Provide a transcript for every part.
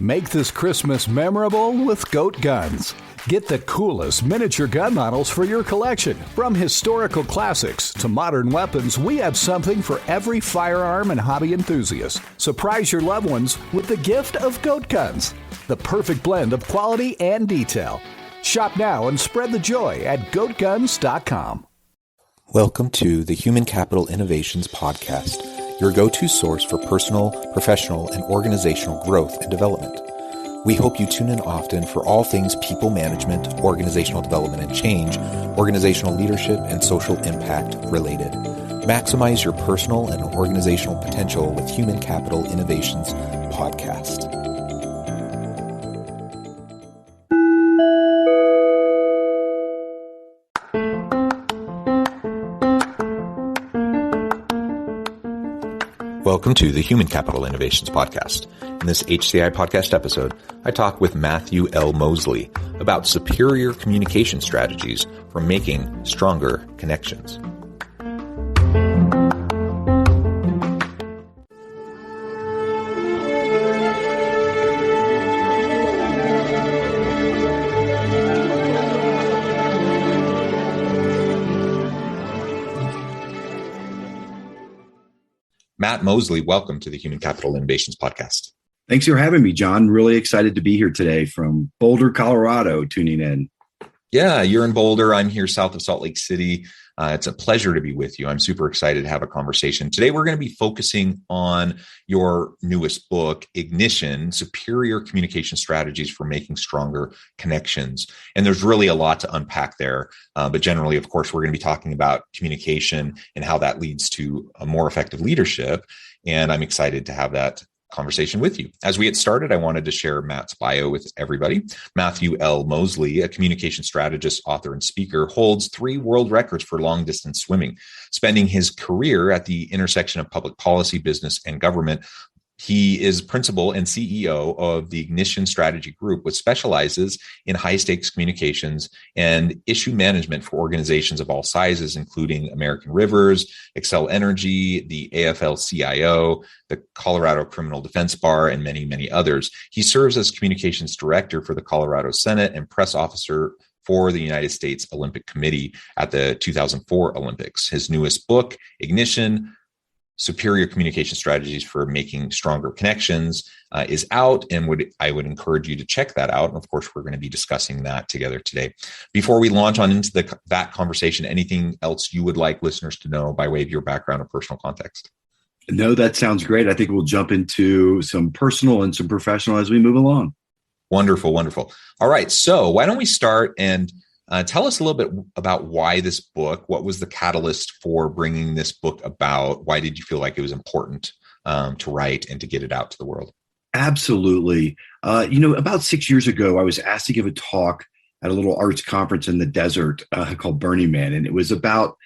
Make this Christmas memorable with Goat Guns. Get the coolest miniature gun models for your collection. From historical classics to modern weapons, we have something for every firearm and hobby enthusiast. Surprise your loved ones with the gift of Goat Guns, the perfect blend of quality and detail. Shop now and spread the joy at goatguns.com. Welcome to the Human Capital Innovations Podcast, your go-to source for personal, professional, and organizational growth and development. We hope you tune in often for all things people management, organizational development and change, organizational leadership, and social impact related. Maximize your personal and organizational potential with Human Capital Innovations Podcast. Welcome to the Human Capital Innovations Podcast. In this HCI podcast episode, I talk with Matthew L. Moseley about superior communication strategies for making stronger connections. Matt Moseley, welcome to the Human Capital Innovations Podcast. Thanks for having me, John. Really excited to be here today from Boulder, Colorado, tuning in. Yeah, you're in Boulder. I'm here south of Salt Lake City. It's a pleasure to be with you. I'm super excited to have a conversation. Today, we're going to be focusing on your newest book, Ignition, Superior Communication Strategies for Making Stronger Connections. And there's really a lot to unpack there. But generally, of course, we're going to be talking about communication and how that leads to a more effective leadership. And I'm excited to have that conversation with you. As we get started, I wanted to share Matt's bio with everybody. Matthew L. Moseley, a communication strategist, author, and speaker, holds 3 world records for long-distance swimming, spending his career at the intersection of public policy, business, and government. He is principal and CEO of the Ignition Strategy Group, which specializes in high-stakes communications and issue management for organizations of all sizes, including American Rivers, Xcel Energy, the AFL-CIO, the Colorado Criminal Defense Bar, and many, many others. He serves as communications director for the Colorado Senate and press officer for the United States Olympic Committee at the 2004 Olympics. His newest book, Ignition, Superior Communication Strategies for Making Stronger Connections, is out, and I would encourage you to check that out. And of course, we're going to be discussing that together today. Before we launch on into that conversation, anything else you would like listeners to know by way of your background or personal context? No, that sounds great. I think we'll jump into some personal and some professional as we move along. Wonderful, wonderful. All right, so why don't we start and tell us a little bit about why this book. What was the catalyst for bringing this book about? Why did you feel like it was important to write and to get it out to the world? Absolutely. About 6 years ago, I was asked to give a talk at a little arts conference in the desert called Burning Man. And it was about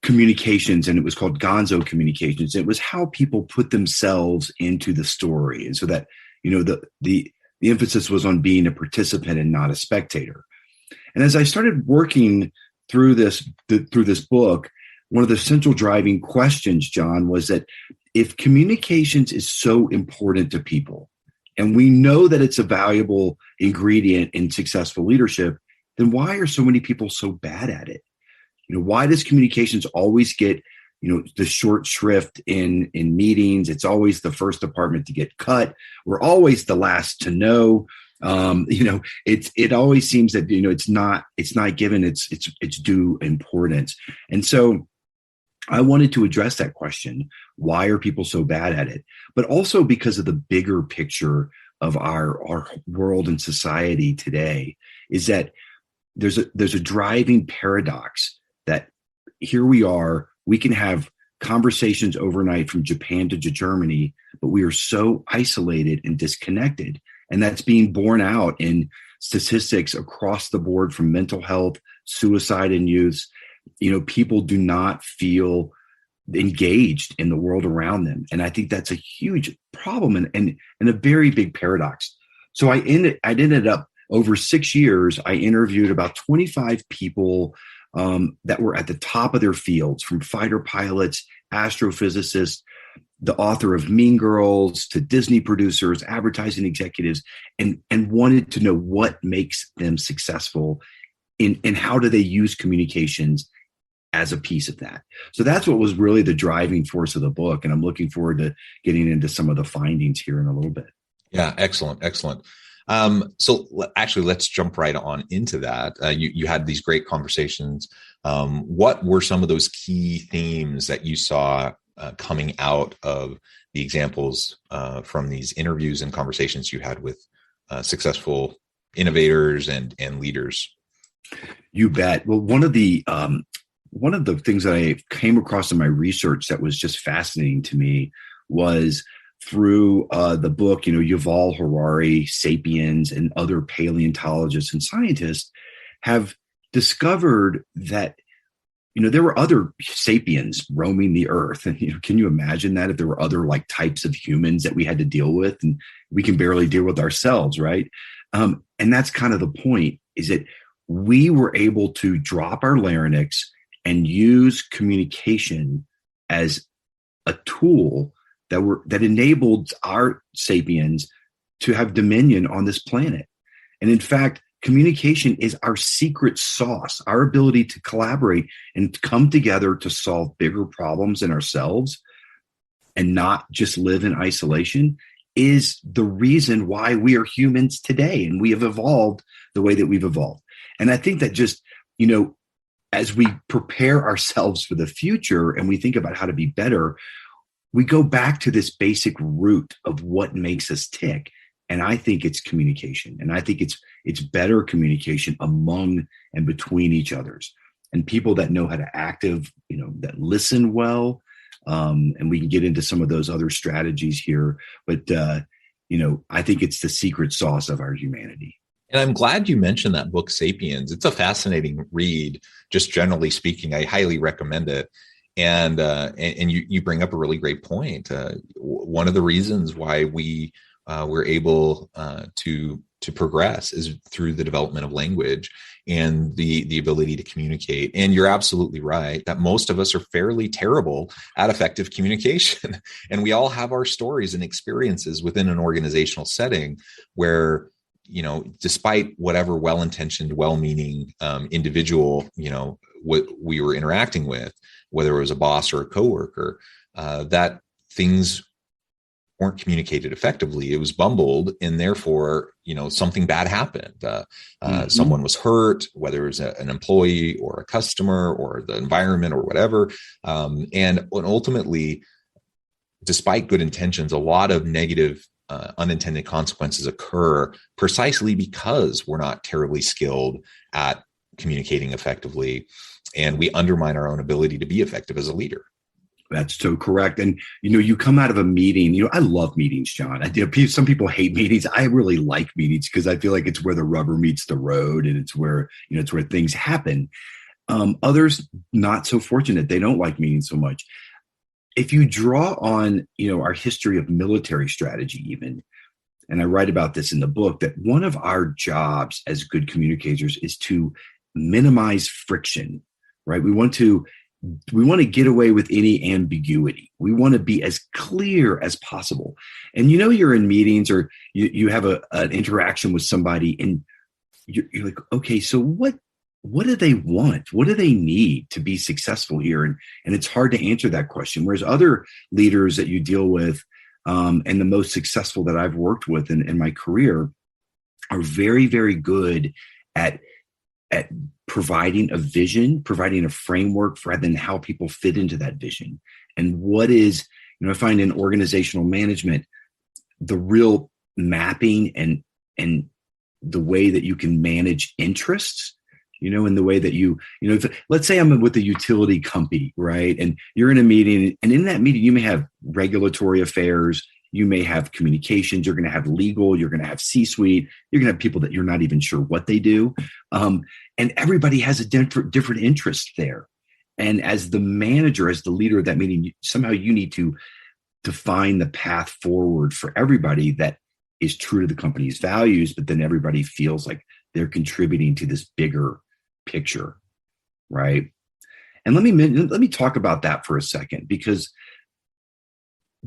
communications, and it was called Gonzo Communications. It was how people put themselves into the story. And so that, the emphasis was on being a participant and not a spectator. And as I started working through this book, one of the central driving questions, John, was that if communications is so important to people, and we know that it's a valuable ingredient in successful leadership, then why are so many people so bad at it? Why does communications always get, the short shrift in meetings? It's always the first department to get cut. We're always the last to know. It always seems that, it's not given its due importance. And so I wanted to address that question. Why are people so bad at it? But also because of the bigger picture of our world and society today is that there's a driving paradox that here we can have conversations overnight from Japan to Germany, but we are so isolated and disconnected. And that's being borne out in statistics across the board from mental health, suicide in youths. People do not feel engaged in the world around them. And I think that's a huge problem and a very big paradox. So I ended up over 6 years, I interviewed about 25 people that were at the top of their fields, from fighter pilots, astrophysicists, the author of Mean Girls to Disney producers, advertising executives, and wanted to know what makes them successful and how do they use communications as a piece of that. So that's what was really the driving force of the book. And I'm looking forward to getting into some of the findings here in a little bit. Yeah, excellent. So actually, let's jump right on into that. You had these great conversations. What were some of those key themes that you saw coming out of the examples from these interviews and conversations you had with successful innovators and leaders? You bet. Well, one of the things that I came across in my research that was just fascinating to me was through the book, Yuval Harari, Sapiens, and other paleontologists and scientists have discovered that, there were other sapiens roaming the earth. And, can you imagine that if there were other types of humans that we had to deal with, and we can barely deal with ourselves, right? And that's kind of the point, is that we were able to drop our larynx and use communication as a tool that enabled our sapiens to have dominion on this planet. And in fact, communication is our secret sauce. Our ability to collaborate and come together to solve bigger problems in ourselves and not just live in isolation is the reason why we are humans today. And we have evolved the way that we've evolved. And I think that just, as we prepare ourselves for the future and we think about how to be better, we go back to this basic root of what makes us tick. And I think it's communication. And I think it's better communication among and between each others, and people that know how to that listen well. And we can get into some of those other strategies here. But, I think it's the secret sauce of our humanity. And I'm glad you mentioned that book, Sapiens. It's a fascinating read, just generally speaking. I highly recommend it. And you bring up a really great point. One of the reasons why we were able to progress is through the development of language and the ability to communicate. And you're absolutely right that most of us are fairly terrible at effective communication. And we all have our stories and experiences within an organizational setting where, despite whatever well-intentioned, well-meaning individual, we were interacting with, whether it was a boss or a coworker, that things weren't communicated effectively. It was bumbled, and therefore, something bad happened. Someone was hurt, whether it was an employee or a customer or the environment or whatever. And ultimately, despite good intentions, a lot of negative unintended consequences occur precisely because we're not terribly skilled at communicating effectively, and we undermine our own ability to be effective as a leader. That's so correct. And, you come out of a meeting, I love meetings, John. Some people hate meetings. I really like meetings because I feel like it's where the rubber meets the road, and it's where, it's where things happen. Others not so fortunate. They don't like meetings so much. If you draw on, our history of military strategy even, and I write about this in the book, that one of our jobs as good communicators is to minimize friction, right? We want to get away with any ambiguity. We want to be as clear as possible. And you're in meetings or you have an interaction with somebody, and you're like, okay, so what do they want? What do they need to be successful here? And it's hard to answer that question. Whereas other leaders that you deal with, and the most successful that I've worked with in my career, are very, very good at providing a vision, providing a framework for then how people fit into that vision. And what is, I find in organizational management, the real mapping and the way that you can manage interests, in the way that let's say I'm with a utility company, right? And you're in a meeting, and in that meeting, you may have regulatory affairs, you may have communications, you're going to have legal, you're going to have C-suite, you're going to have people that you're not even sure what they do. And everybody has a different interest there. And as the manager, as the leader of that meeting, somehow you need to define the path forward for everybody that is true to the company's values, but then everybody feels like they're contributing to this bigger picture, right? And let me talk about that for a second, because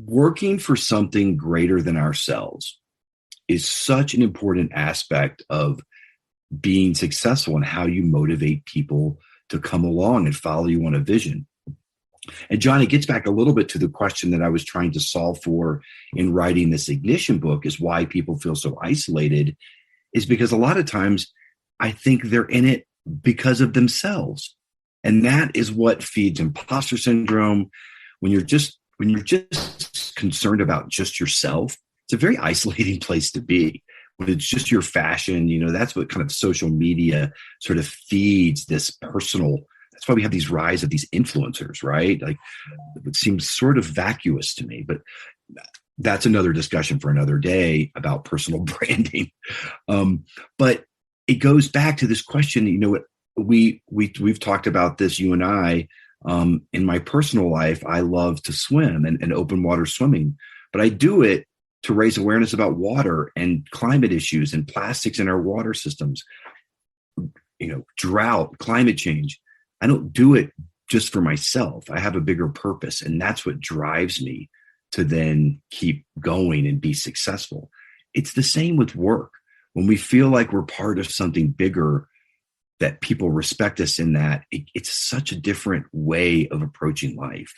working for something greater than ourselves is such an important aspect of being successful and how you motivate people to come along and follow you on a vision. And John, it gets back a little bit to the question that I was trying to solve for in writing this Ignition book, is why people feel so isolated, is because a lot of times I think they're in it because of themselves. And that is what feeds imposter syndrome. When you're just concerned about just yourself, it's a very isolating place to be. When it's just your fashion, that's what kind of social media sort of feeds this personal. That's why we have these rise of these influencers, right? Like, it seems sort of vacuous to me, but that's another discussion for another day about personal branding. But it goes back to this question. We've talked about this, you and I. In my personal life, I love to swim and open water swimming, but I do it to raise awareness about water and climate issues and plastics in our water systems, drought, climate change. I don't do it just for myself. I have a bigger purpose, and that's what drives me to then keep going and be successful. It's the same with work. When we feel like we're part of something bigger, that people respect us in that, it's such a different way of approaching life,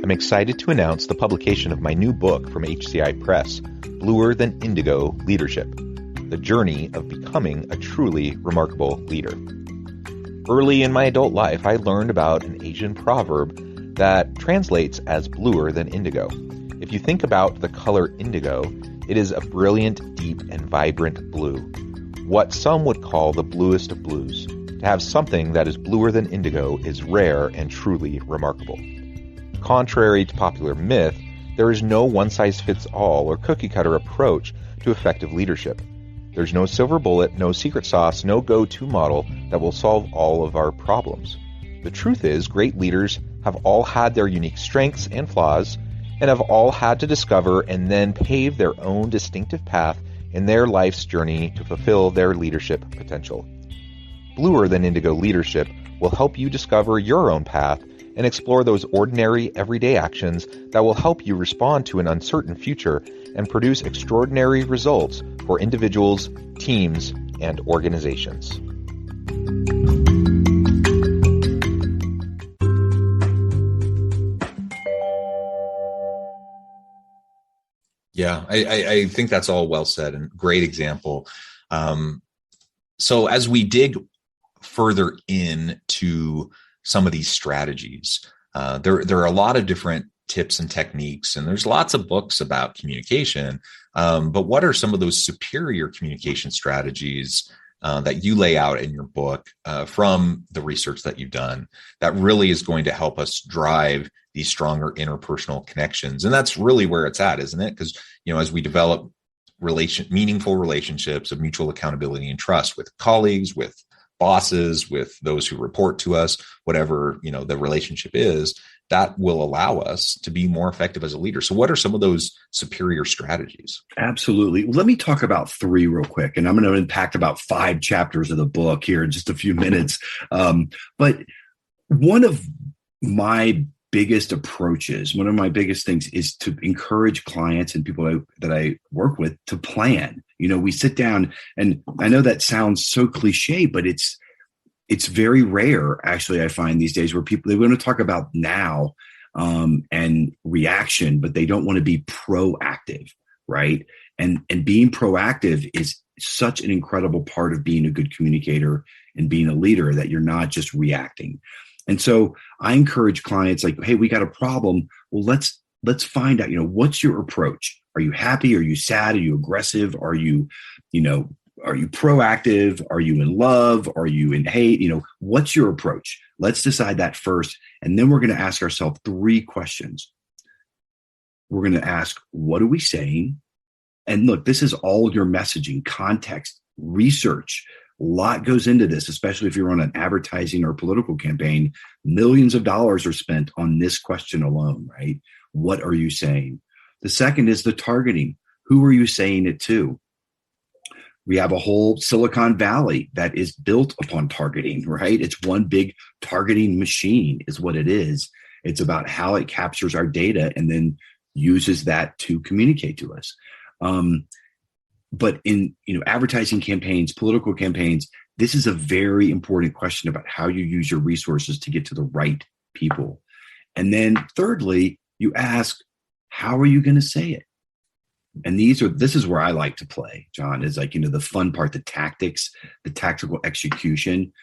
I'm excited to announce the publication of my new book from HCI Press, Bluer Than Indigo Leadership, The Journey of Becoming a Truly Remarkable Leader. Early in my adult life, I learned about an Asian proverb that translates as bluer than indigo. If you think about the color indigo, it is a brilliant, deep, and vibrant blue, what some would call the bluest of blues. To have something that is bluer than indigo is rare and truly remarkable. Contrary to popular myth, there is no one-size-fits-all or cookie-cutter approach to effective leadership. There's no silver bullet, no secret sauce, no go-to model that will solve all of our problems. The truth is, great leaders have all had their unique strengths and flaws, and have all had to discover and then pave their own distinctive path in their life's journey to fulfill their leadership potential. Bluer Than Indigo Leadership will help you discover your own path and explore those ordinary, everyday actions that will help you respond to an uncertain future and produce extraordinary results for individuals, teams, and organizations. Yeah, I think that's all well said and great example. So as we dig further into some of these strategies, there are a lot of different tips and techniques, and there's lots of books about communication. But what are some of those superior communication strategies that you lay out in your book from the research that you've done that really is going to help us drive these stronger interpersonal connections? And that's really where it's at, isn't it? Because, as we develop meaningful relationships of mutual accountability and trust with colleagues, with bosses, with those who report to us, whatever, the relationship is, that will allow us to be more effective as a leader. So what are some of those superior strategies? Absolutely. Let me talk about 3 real quick, and I'm going to unpack about 5 chapters of the book here in just a few minutes. But one of my biggest approaches, one of my biggest things is to encourage clients and people that I work with to plan. We sit down, and I know that sounds so cliche, but it's very rare, actually, I find these days, where people, they want to talk about now and reaction, but they don't want to be proactive, right? And being proactive is such an incredible part of being a good communicator and being a leader, that you're not just reacting. And so I encourage clients, like, hey, we got a problem. Well, let's find out, what's your approach? Are you happy? Are you sad? Are you aggressive? Are you proactive? Are you in love? Are you in hate? What's your approach? Let's decide that first. And then we're going to ask ourselves 3 questions. We're going to ask, what are we saying? And look, this is all your messaging, context, research. A lot goes into this, especially if you're on an advertising or political campaign. Millions of dollars are spent on this question alone, right? What are you saying? The second is the targeting. Who are you saying it to? We have a whole Silicon Valley that is built upon targeting, right? It's one big targeting machine is what it is. It's about how it captures our data and then uses that to communicate to us. But in advertising campaigns, political campaigns, this is a very important question about how you use your resources to get to the right people. And then thirdly, you ask, how are you going to say it? And this is where I like to play, John, is like, the fun part, the tactics, the tactical execution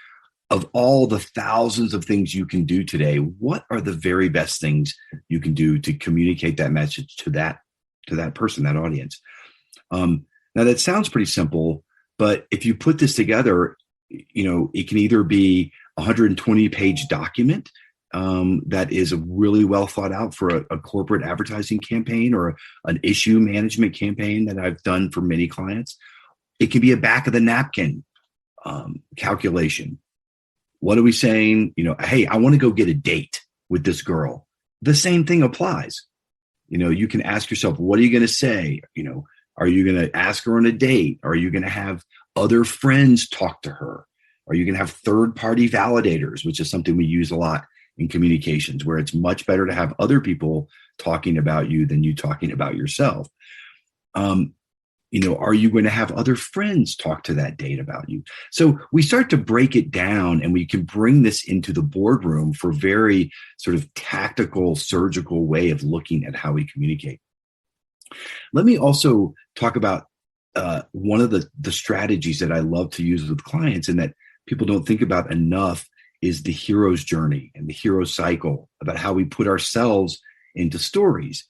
of all the thousands of things you can do today. What are the very best things you can do to communicate that message to that person, that audience? Now that sounds pretty simple, but if you put this together, it can either be a 120-page document that is really well thought out for a corporate advertising campaign or an issue management campaign that I've done for many clients. It can be a back of the napkin calculation. What are we saying? Hey, I want to go get a date with this girl. The same thing applies. You can ask yourself, what are you going to say? Are you going to ask her on a date? Are you going to have other friends talk to her? Are you going to have third-party validators, which is something we use a lot in communications, where it's much better to have other people talking about you than you talking about yourself? Are you going to have other friends talk to that date about you? So we start to break it down, and we can bring this into the boardroom for very sort of tactical, surgical way of looking at how we communicate. Let me also talk about one of the strategies that I love to use with clients and that people don't think about enough is the hero's journey and the hero cycle, about how we put ourselves into stories.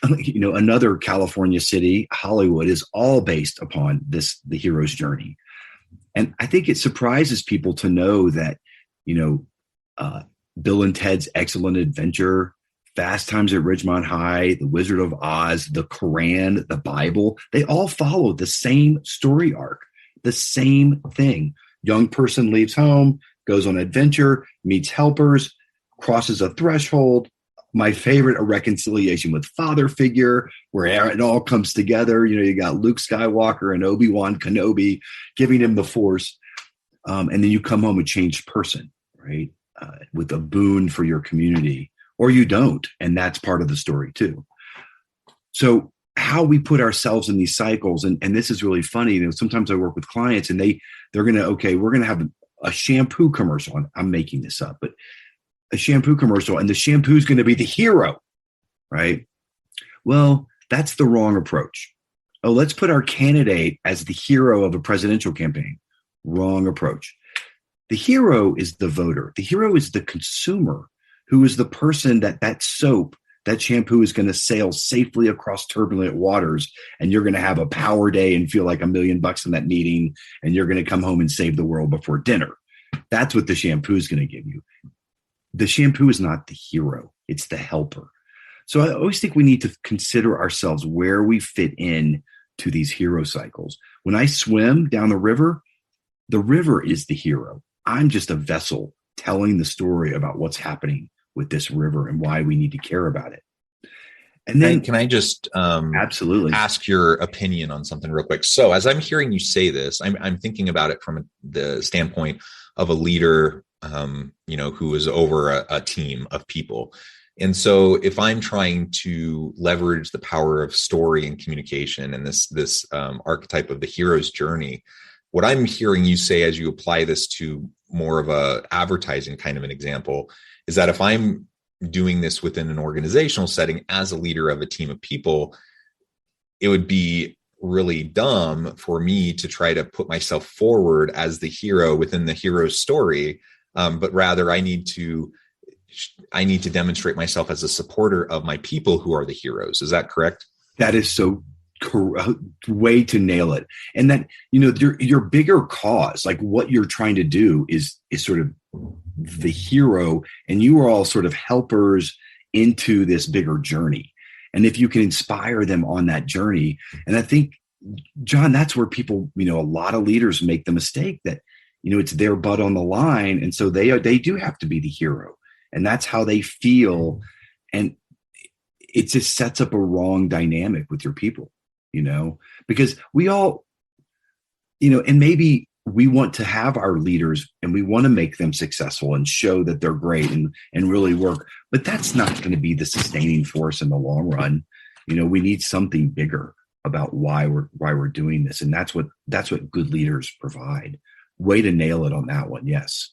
Another California city, Hollywood, is all based upon the hero's journey. And I think it surprises people to know that, Bill and Ted's Excellent Adventure, Fast Times at Ridgemont High, The Wizard of Oz, the Quran, the Bible, they all follow the same story arc, the same thing. Young person leaves home, goes on adventure, meets helpers, crosses a threshold. My favorite, a reconciliation with father figure, where it all comes together. You got Luke Skywalker and Obi-Wan Kenobi giving him the Force. And then you come home a changed person, right? With a boon for your community. Or you don't, and that's part of the story too. So how we put ourselves in these cycles, and this is really funny. Sometimes I work with clients, and we're going to have a shampoo commercial. I'm making this up, but a shampoo commercial, and the shampoo is going to be the hero, right? Well, that's the wrong approach. Oh, let's put our candidate as the hero of a presidential campaign. Wrong approach. The hero is the voter. The hero is the consumer, who is the person that soap, that shampoo is going to sail safely across turbulent waters, and you're going to have a power day and feel like $1 million in that meeting, and you're going to come home and save the world before dinner. That's what the shampoo is going to give you. The shampoo is not the hero. It's the helper. So I always think we need to consider ourselves where we fit in to these hero cycles. When I swim down the river is the hero. I'm just a vessel telling the story about what's happening with this river and why we need to care about it. And then can I just absolutely ask your opinion on something real quick? So as I'm hearing you say this, I'm thinking about it from the standpoint of a leader, who is over a team of people. And so if I'm trying to leverage the power of story and communication and this archetype of the hero's journey, what I'm hearing you say as you apply this to more of a advertising kind of an example is that if I'm doing this within an organizational setting as a leader of a team of people, it would be really dumb for me to try to put myself forward as the hero within the hero's story. But rather I need to demonstrate myself as a supporter of my people who are the heroes. Is that correct? That is so way to nail it. And that, your bigger cause, like what you're trying to do is sort of the hero, and you are all sort of helpers into this bigger journey. And if you can inspire them on that journey, and I think, John, that's where people, a lot of leaders make the mistake that, it's their butt on the line. And so they do have to be the hero, and that's how they feel. And it just sets up a wrong dynamic with your people, because we all and maybe we want to have our leaders and we want to make them successful and show that they're great and really work, but that's not going to be the sustaining force in the long run. We need something bigger about why we're doing this. And that's what good leaders provide. Way to nail it on that one. Yes.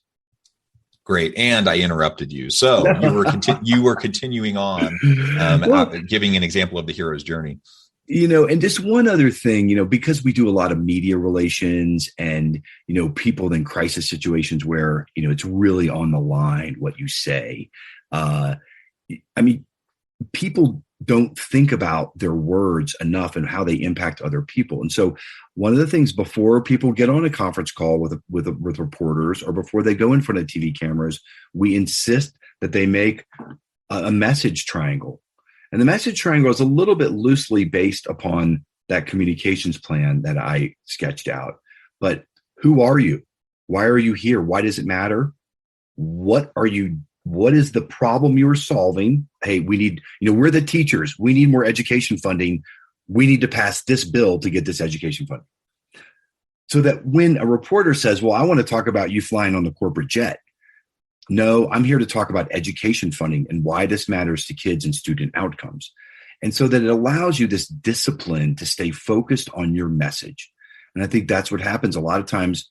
Great. And I interrupted you. So you were continuing on, giving an example of the hero's journey. And just one other thing, because we do a lot of media relations and, people in crisis situations where, it's really on the line what you say. People don't think about their words enough and how they impact other people. And so one of the things before people get on a conference call with reporters or before they go in front of TV cameras, we insist that they make a message triangle. And the message triangle is a little bit loosely based upon that communications plan that I sketched out. But who are you? Why are you here? Why does it matter? What is the problem you're solving? Hey, we need, we're the teachers. We need more education funding. We need to pass this bill to get this education funding. So that when a reporter says, well, I want to talk about you flying on the corporate jet. No, I'm here to talk about education funding and why this matters to kids and student outcomes. And so that it allows you this discipline to stay focused on your message. And I think that's what happens a lot of times.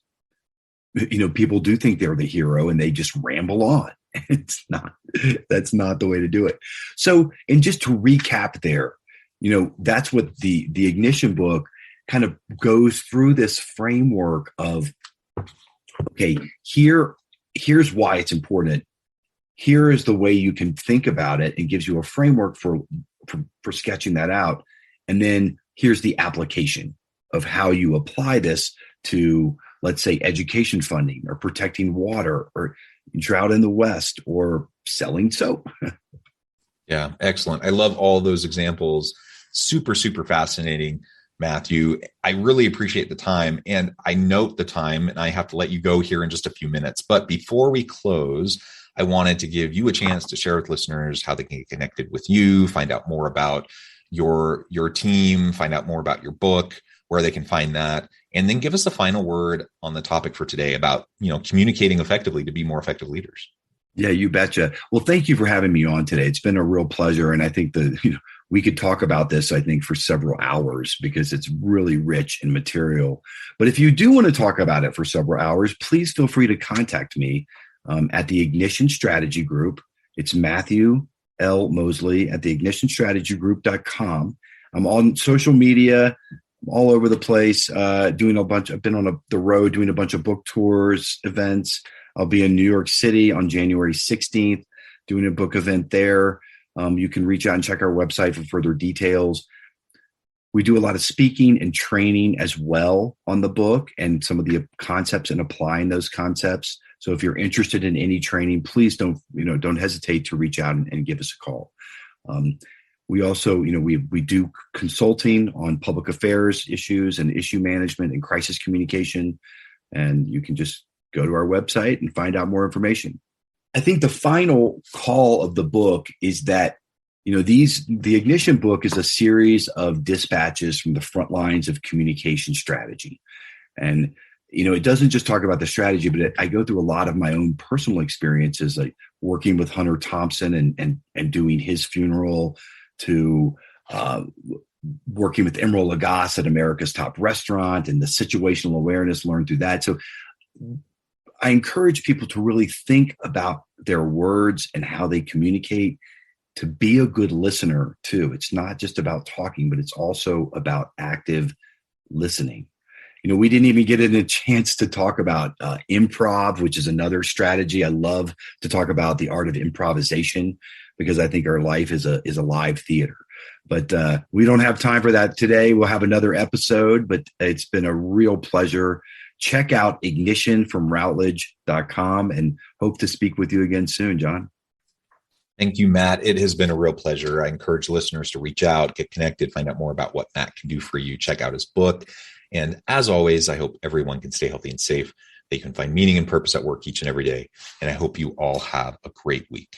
People do think they're the hero and they just ramble on. That's not the way to do it. So, and just to recap there, that's what the Ignition book kind of goes through this framework of, okay, here's why it's important. Here is the way you can think about it and gives you a framework for sketching that out. And then here's the application of how you apply this to, let's say, education funding or protecting water or drought in the West or selling soap. Yeah, excellent. I love all those examples. Super, super fascinating, Matthew. I really appreciate the time, and I note the time, and I have to let you go here in just a few minutes. But before we close, I wanted to give you a chance to share with listeners how they can get connected with you, find out more about your team, find out more about your book, where they can find that, and then give us a final word on the topic for today about, communicating effectively to be more effective leaders. Yeah, you betcha. Well, thank you for having me on today. It's been a real pleasure. And I think we could talk about this, I think, for several hours because it's really rich in material. But if you do want to talk about it for several hours, please feel free to contact me at the Ignition Strategy Group. It's Matthew L. Moseley at theignitionstrategygroup.com. I'm on social media, all over the place, doing a bunch. I've been on the road doing a bunch of book tours, events. I'll be in New York City on January 16th, doing a book event there. You can reach out and check our website for further details. We do a lot of speaking and training as well on the book and some of the concepts and applying those concepts. So if you're interested in any training, please don't hesitate to reach out and give us a call. We also, we do consulting on public affairs issues and issue management and crisis communication. And you can just go to our website and find out more information. I think the final call of the book is that, the Ignition book is a series of dispatches from the front lines of communication strategy. And, it doesn't just talk about the strategy, but I go through a lot of my own personal experiences, like working with Hunter Thompson and doing his funeral, to working with Emeril Lagasse at America's Top Restaurant and the situational awareness learned through that. So I encourage people to really think about their words and how they communicate, to be a good listener too. It's not just about talking, but it's also about active listening. We didn't even get a chance to talk about improv, which is another strategy. I love to talk about the art of improvisation because I think our life is a live theater. But we don't have time for that today. We'll have another episode, but it's been a real pleasure. Check out Ignition from Routledge.com and hope to speak with you again soon, John. Thank you, Matt. It has been a real pleasure. I encourage listeners to reach out, get connected, find out more about what Matt can do for you. Check out his book. And as always, I hope everyone can stay healthy and safe. They can find meaning and purpose at work each and every day. And I hope you all have a great week.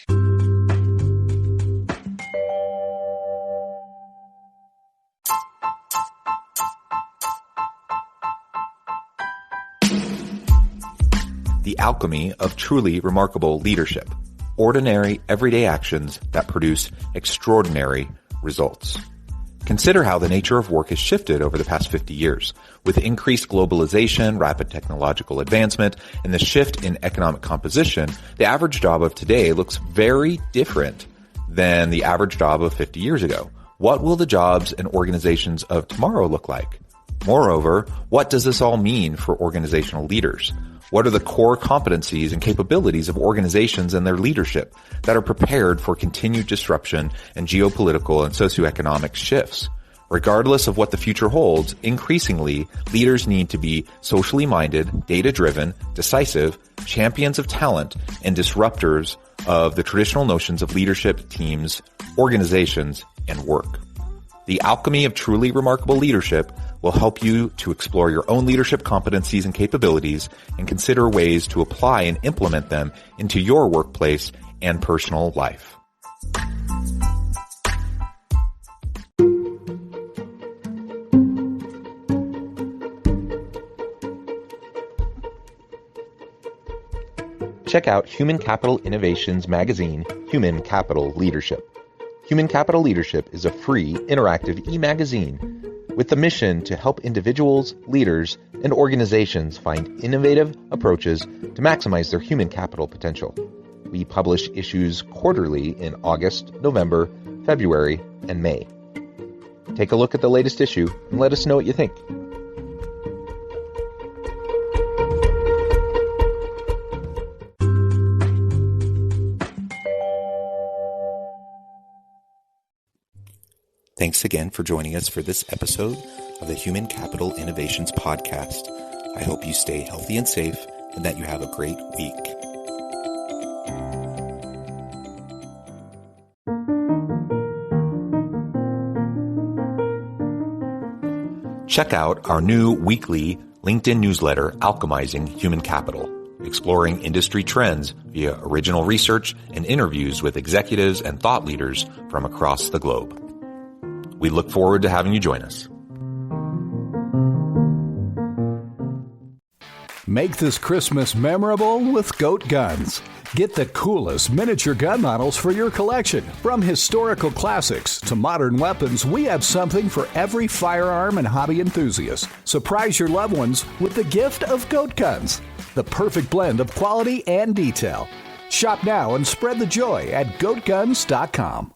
The Alchemy of Truly Remarkable Leadership. Ordinary, everyday actions that produce extraordinary results. Consider how the nature of work has shifted over the past 50 years. With increased globalization, rapid technological advancement, and the shift in economic composition, the average job of today looks very different than the average job of 50 years ago. What will the jobs and organizations of tomorrow look like? Moreover, what does this all mean for organizational leaders? What are the core competencies and capabilities of organizations and their leadership that are prepared for continued disruption and geopolitical and socioeconomic shifts? Regardless of what the future holds, increasingly, leaders need to be socially minded, data-driven, decisive, champions of talent, and disruptors of the traditional notions of leadership, teams, organizations, and work. The Alchemy of Truly Remarkable Leadership will help you to explore your own leadership competencies and capabilities and consider ways to apply and implement them into your workplace and personal life. Check out Human Capital Innovations magazine, Human Capital Leadership. Human Capital Leadership is a free, interactive e-magazine with the mission to help individuals, leaders, and organizations find innovative approaches to maximize their human capital potential. We publish issues quarterly in August, November, February, and May. Take a look at the latest issue and let us know what you think. Thanks again for joining us for this episode of the Human Capital Innovations Podcast. I hope you stay healthy and safe and that you have a great week. Check out our new weekly LinkedIn newsletter, Alchemizing Human Capital, exploring industry trends via original research and interviews with executives and thought leaders from across the globe. We look forward to having you join us. Make this Christmas memorable with Goat Guns. Get the coolest miniature gun models for your collection. From historical classics to modern weapons, we have something for every firearm and hobby enthusiast. Surprise your loved ones with the gift of Goat Guns, the perfect blend of quality and detail. Shop now and spread the joy at goatguns.com.